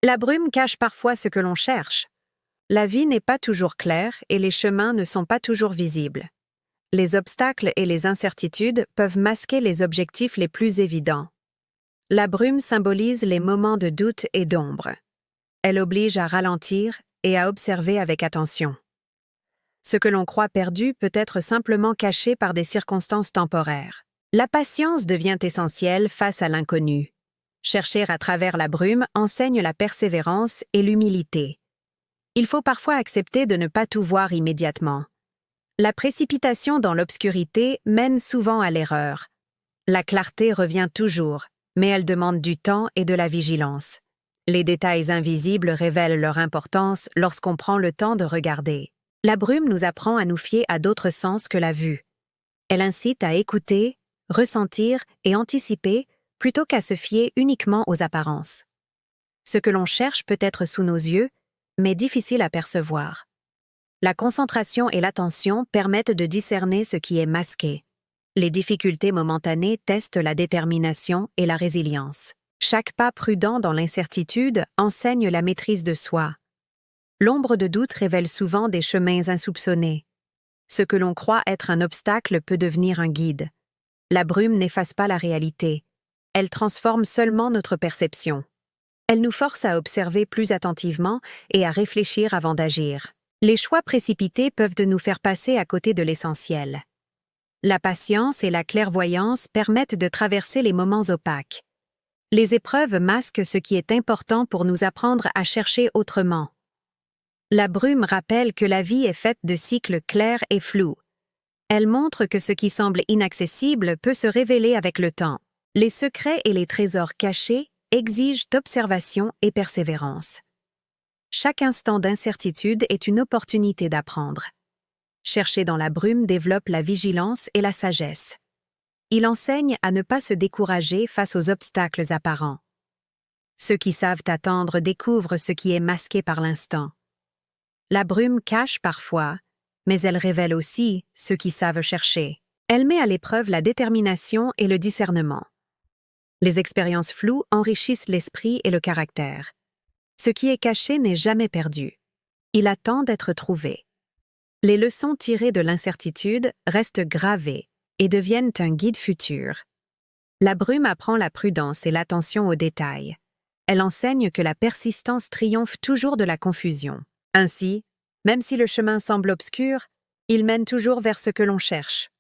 La brume cache parfois ce que l'on cherche. La vie n'est pas toujours claire et les chemins ne sont pas toujours visibles. Les obstacles et les incertitudes peuvent masquer les objectifs les plus évidents. La brume symbolise les moments de doute et d'ombre. Elle oblige à ralentir et à observer avec attention. Ce que l'on croit perdu peut être simplement caché par des circonstances temporaires. La patience devient essentielle face à l'inconnu. Chercher à travers la brume enseigne la persévérance et l'humilité. Il faut parfois accepter de ne pas tout voir immédiatement. La précipitation dans l'obscurité mène souvent à l'erreur. La clarté revient toujours, mais elle demande du temps et de la vigilance. Les détails invisibles révèlent leur importance lorsqu'on prend le temps de regarder. La brume nous apprend à nous fier à d'autres sens que la vue. Elle incite à écouter, ressentir et anticiper plutôt qu'à se fier uniquement aux apparences. Ce que l'on cherche peut être sous nos yeux, mais difficile à percevoir. La concentration et l'attention permettent de discerner ce qui est masqué. Les difficultés momentanées testent la détermination et la résilience. Chaque pas prudent dans l'incertitude enseigne la maîtrise de soi. L'ombre de doute révèle souvent des chemins insoupçonnés. Ce que l'on croit être un obstacle peut devenir un guide. La brume n'efface pas la réalité. Elle transforme seulement notre perception. Elle nous force à observer plus attentivement et à réfléchir avant d'agir. Les choix précipités peuvent nous faire passer à côté de l'essentiel. La patience et la clairvoyance permettent de traverser les moments opaques. Les épreuves masquent ce qui est important pour nous apprendre à chercher autrement. La brume rappelle que la vie est faite de cycles clairs et flous. Elle montre que ce qui semble inaccessible peut se révéler avec le temps. Les secrets et les trésors cachés exigent observation et persévérance. Chaque instant d'incertitude est une opportunité d'apprendre. Chercher dans la brume développe la vigilance et la sagesse. Il enseigne à ne pas se décourager face aux obstacles apparents. Ceux qui savent attendre découvrent ce qui est masqué par l'instant. La brume cache parfois, mais elle révèle aussi ceux qui savent chercher. Elle met à l'épreuve la détermination et le discernement. Les expériences floues enrichissent l'esprit et le caractère. Ce qui est caché n'est jamais perdu. Il attend d'être trouvé. Les leçons tirées de l'incertitude restent gravées et deviennent un guide futur. La brume apprend la prudence et l'attention aux détails. Elle enseigne que la persistance triomphe toujours de la confusion. Ainsi, même si le chemin semble obscur, il mène toujours vers ce que l'on cherche.